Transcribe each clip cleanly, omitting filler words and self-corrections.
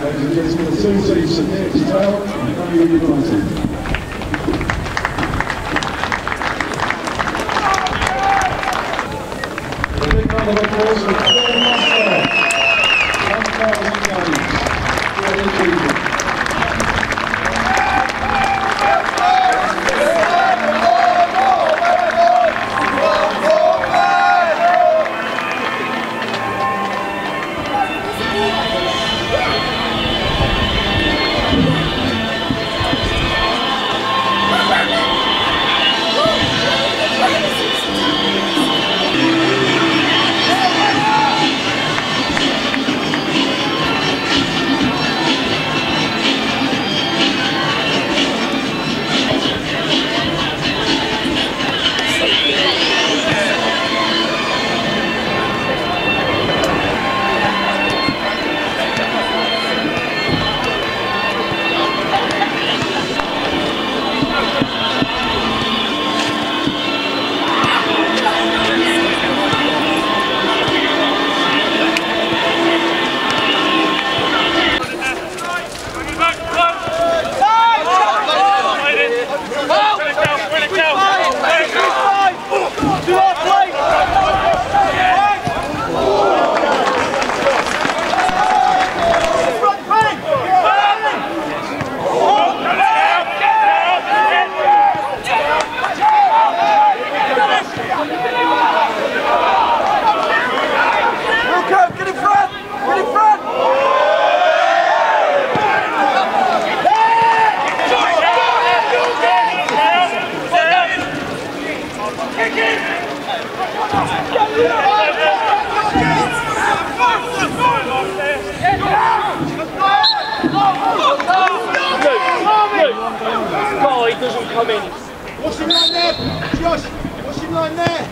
Ladies and gentlemen, the two teams submit to Tail and Banbury United. A big round of applause for Paul Master. 1,000 games. Great achievement. Guy doesn't come in. Watch him line there, Josh. Watch him line there.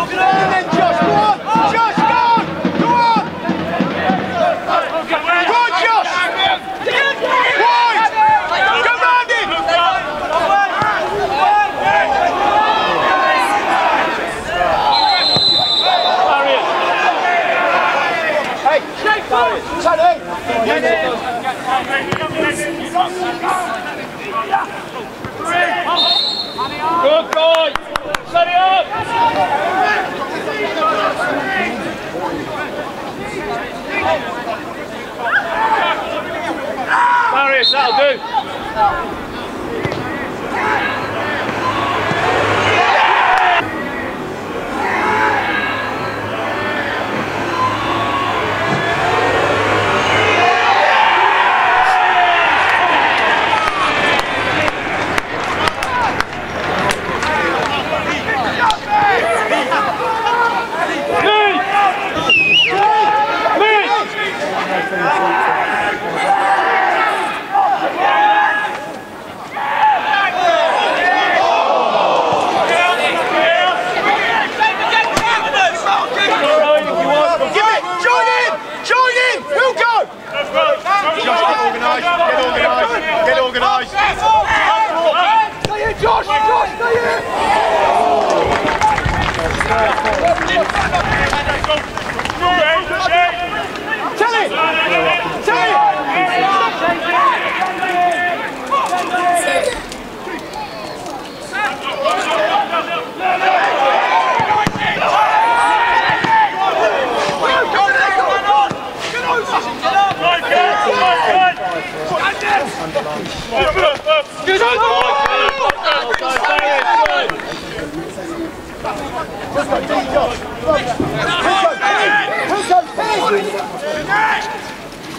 And then Josh, go on. Josh, go on. Go on. Go on, Josh. Wide. Go round him. Hey, Tony. Good boy! Set it up! Marius, that'll do! Get organised. Stay in, Josh. Josh, stay in. Tell it. Tell it.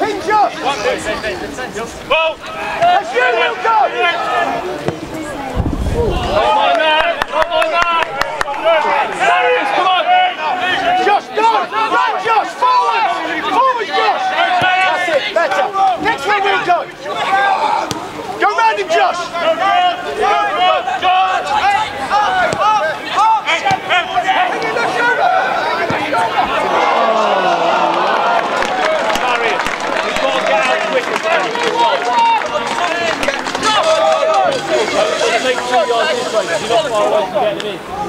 Pin Josh! Well, that's you, Wilco! Come on now! Come on now! Marius, come on! Josh, go! Run, Josh! Forward! Forward, Josh! That's it, better. Next way, Wilco! Go round him, Josh! Take 2 yards this way, because you're not far away from getting him in.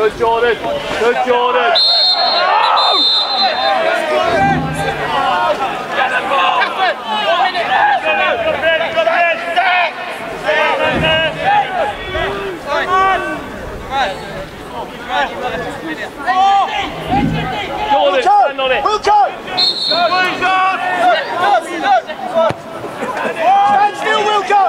Good Jordan, good Jordan. Get the ball! Jordan, stand on it. Stand still, Wilco!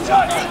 Shot!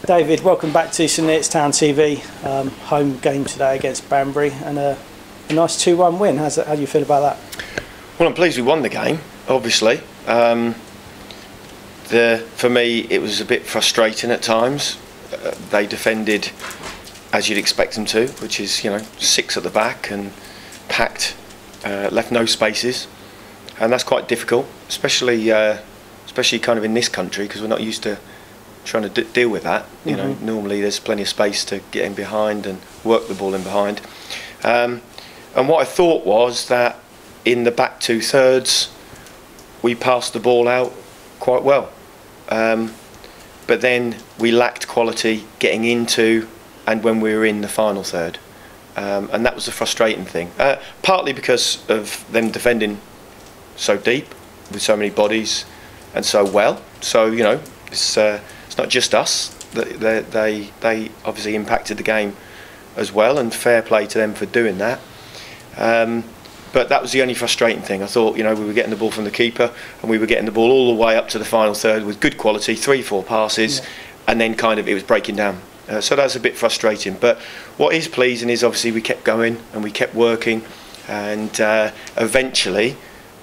David, welcome back to SNTTV, home game today against Banbury, and a nice 2-1 win. How do you feel about that? Well, I'm pleased we won the game, obviously. For me, it was a bit frustrating at times. They defended as you'd expect them to, which is, 6 at the back and packed, left no spaces, and that's quite difficult, especially kind of in this country, because we're not used to trying to deal with that. Normally there's plenty of space to get in behind and work the ball in behind. And what I thought was that in the back 2/3 we passed the ball out quite well, but then we lacked quality getting into and when we were in the final third, and that was the frustrating thing, partly because of them defending so deep with so many bodies, so well. So it's not just us. They obviously impacted the game as well, and fair play to them for doing that. But that was the only frustrating thing. I thought, we were getting the ball from the keeper, and we were getting the ball all the way up to the final third with good quality, 3-4 passes, and then it was breaking down. So that's a bit frustrating. But what is pleasing is obviously we kept going and we kept working, and eventually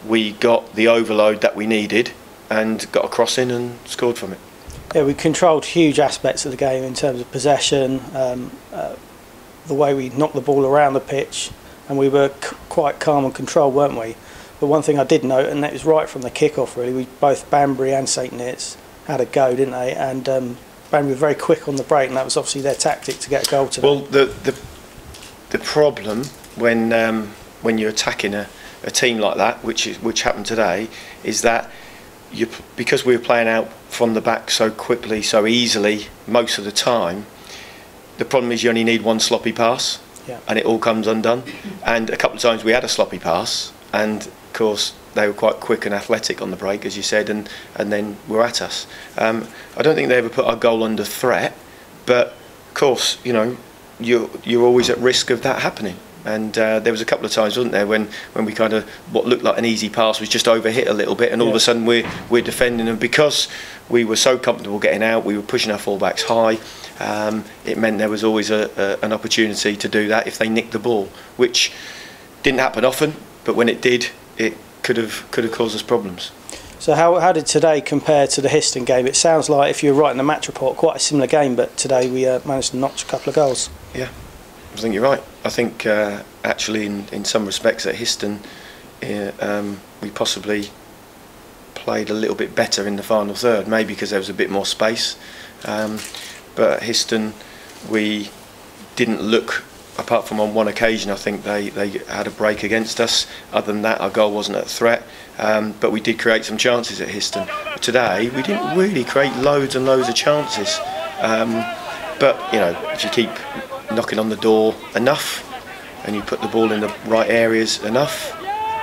we got the overload that we needed and got a cross in and scored from it. Yeah, we controlled huge aspects of the game in terms of possession, the way we knocked the ball around the pitch, and we were quite calm and controlled, weren't we? But one thing I did note, and that was right from the kick-off really, we both Banbury and St Neots had a go, didn't they? And Banbury were very quick on the break, and that was obviously their tactic to get a goal today. Well, the problem when you're attacking a team like that, which happened today, is that because we were playing out from the back so quickly, so easily most of the time, the problem is you only need one sloppy pass, and it all comes undone. And a couple of times we had a sloppy pass, and of course they were quite quick and athletic on the break, as you said, and then were at us. I don't think they ever put our goal under threat, but of course you're always at risk of that happening. And there was a couple of times, wasn't there, when we what looked like an easy pass was just overhit a little bit, and all of a sudden we're defending, and because we were so comfortable getting out, we were pushing our fullbacks high. It meant there was always an opportunity to do that if they nicked the ball, which didn't happen often, but when it did, it could have caused us problems. So how did today compare to the Histon game? It sounds like, if you're writing the match report, quite a similar game, but today we managed to notch a couple of goals. Yeah, I think you're right. I think actually in some respects at Histon we possibly played a little bit better in the final third, maybe because there was a bit more space. But at Histon we didn't look, apart from on one occasion I think they had a break against us. Other than that, our goal wasn't a threat, but we did create some chances at Histon. Today we didn't really create loads and loads of chances, but if you keep knocking on the door enough and you put the ball in the right areas enough,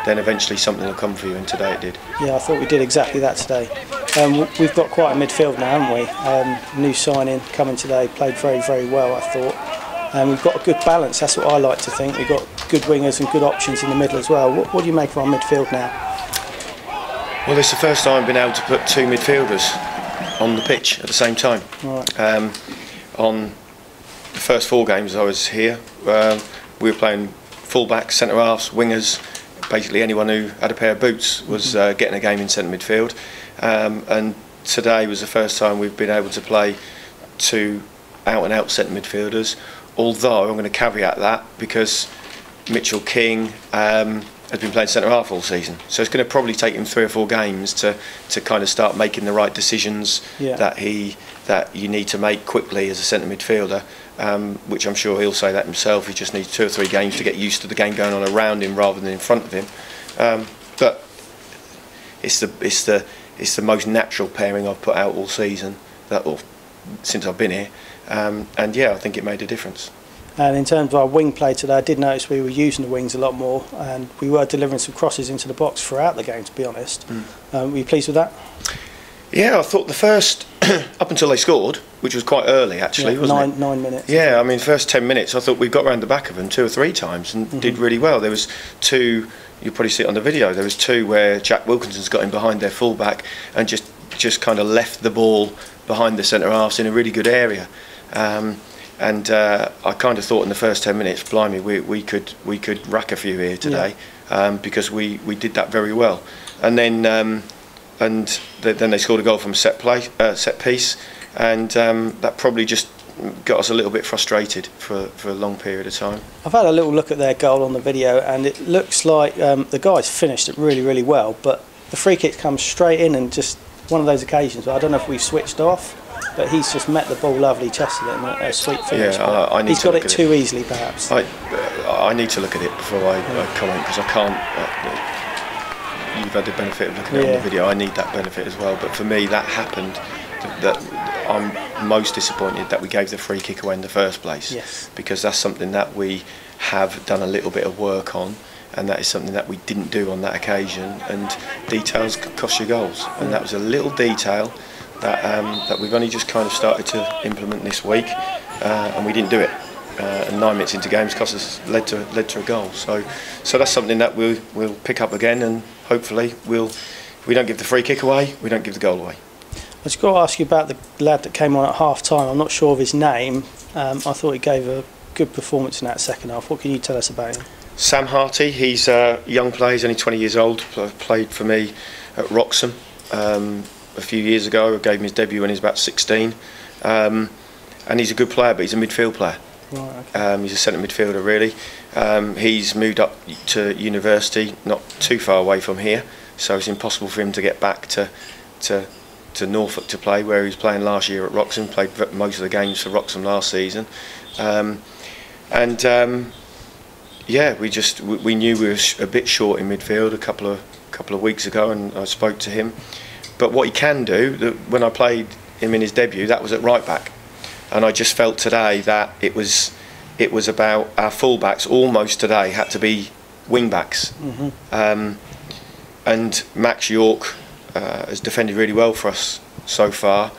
then eventually something will come for you, and today it did. Yeah, I thought we did exactly that today. We've got quite a midfield now, haven't we? New signing coming today, played very, very well, I thought. We've got a good balance, that's what I like to think. We've got good wingers and good options in the middle as well. What do you make of our midfield now? Well, it's the first time I've been able to put two midfielders on the pitch at the same time. Right. On the first 4 games I was here, we were playing full-backs, centre-halves, wingers. Basically anyone who had a pair of boots was getting a game in centre midfield. And today was the first time we've been able to play 2 out-and-out centre midfielders, although I'm going to caveat that because Mitchell King has been playing centre-half all season. So it's going to probably take him 3 or 4 games to kind of start making the right decisions that you need to make quickly as a centre midfielder. Which I'm sure he'll say that himself. He just needs 2 or 3 games to get used to the game going on around him rather than in front of him. But it's the most natural pairing I've put out all season, since I've been here. And yeah, I think it made a difference. And in terms of our wing play today, I did notice we were using the wings a lot more, and we were delivering some crosses into the box throughout the game, to be honest. Were you pleased with that? Yeah, I thought the first, up until they scored, which was quite early actually, wasn't it? 9 minutes. Yeah, I mean, first 10 minutes, I thought we got round the back of them 2 or 3 times and did really well. There was 2, you'll probably see it on the video, there was 2 where Jack Wilkinson's got in behind their full-back and just kind of left the ball behind the centre-halves in a really good area. I kind of thought in the first 10 minutes, blimey, we could rack a few here today, because we did that very well. And then they scored a goal from set piece, and that probably just got us a little bit frustrated for a long period of time. I've had a little look at their goal on the video, and it looks like the guys finished it really, really well, but the free kick comes straight in, and just one of those occasions where I don't know if we've switched off, but he's just met the ball lovely, chested it, and a sweet finish. Yeah, I need he's to got it too easily, perhaps. I need to look at it before I comment, because I can't. You've had the benefit of looking at it on the video. I need that benefit as well. But for me, that happened. That I'm most disappointed that we gave the free kick away in the first place. Yes. Because that's something that we have done a little bit of work on, and that is something that we didn't do on that occasion. And details can cost you goals, and that was a little detail that we've only just kind of started to implement this week, and we didn't do it. And 9 minutes into games led to a goal. So that's something that we'll pick up again, and hopefully if we don't give the free kick away, we don't give the goal away. I just got to ask you about the lad that came on at half time. I'm not sure of his name. I thought he gave a good performance in that second half. What can you tell us about him? Sam Harty, he's a young player, he's only 20 years old, played for me at Wroxham a few years ago. I gave him his debut when he was about 16, and he's a good player, but he's a midfield player. Right, okay. He's a centre midfielder really. He's moved up to university, not too far away from here, so it's impossible for him to get back to Norfolk to play, where he was playing last year at Wroxham. Played most of the games for Wroxham last season, yeah, we knew we were a bit short in midfield a couple of weeks ago, and I spoke to him. But what he can do, when I played him in his debut, that was at right back, and I just felt today that it was about our full-backs almost today had to be wing-backs. And Max York has defended really well for us so far,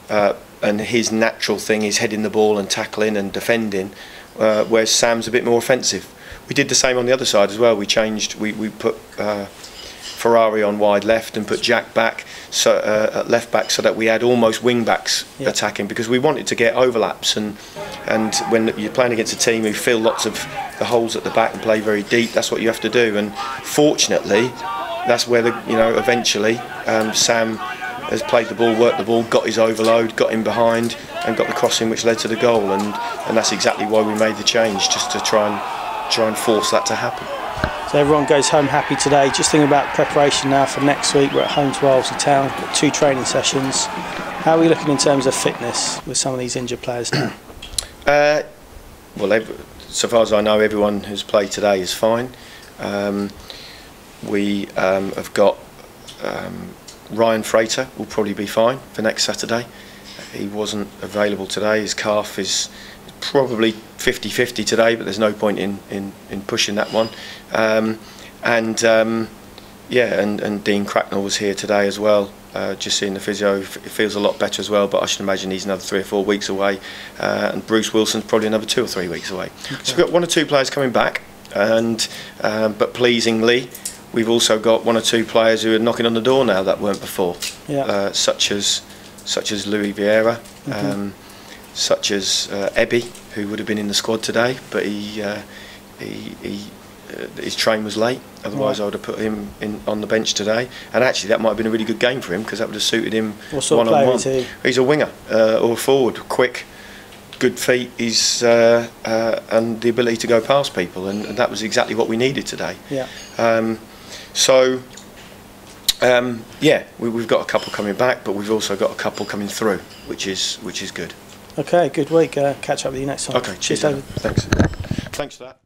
and his natural thing is heading the ball and tackling and defending, whereas Sam's a bit more offensive. We did the same on the other side as well. We changed, we put Ferrari on wide left and put Jack back, so at left back, so that we had almost wing backs attacking, because we wanted to get overlaps, and when you're playing against a team who fill lots of the holes at the back and play very deep, that's what you have to do. And fortunately, that's where eventually Sam has played the ball, worked the ball, got his overload, got him behind, and got the crossing which led to the goal. And that's exactly why we made the change, just to try and force that to happen. So everyone goes home happy today. Just thinking about preparation now for next week. We're at home to Wellesley Town, got 2 training sessions. How are we looking in terms of fitness with some of these injured players now? Well, so far as I know, everyone who's played today is fine. We have got Ryan Frater will probably be fine for next Saturday. He wasn't available today. His calf is probably 50-50 today, but there's no point in pushing that one. Yeah, and Dean Cracknell was here today as well. Just seeing the physio, it feels a lot better as well, but I should imagine he's another 3 or 4 weeks away. And Bruce Wilson's probably another 2 or 3 weeks away. Okay. So we've got 1 or 2 players coming back, and but pleasingly, we've also got 1 or 2 players who are knocking on the door now that weren't before. Yeah. Such as Louis Vieira, such as Ebby, who would have been in the squad today, but his train was late. Otherwise, I would have put him on the bench today. And actually, that might have been a really good game for him, because that would have suited him one-on-one. He's a winger or a forward, quick, good feet. He's and the ability to go past people, and that was exactly what we needed today. Yeah. Yeah, we've got a couple coming back, but we've also got a couple coming through, which is good. Okay, good week. Catch up with you next time. Okay, cheers, David. Thanks for that.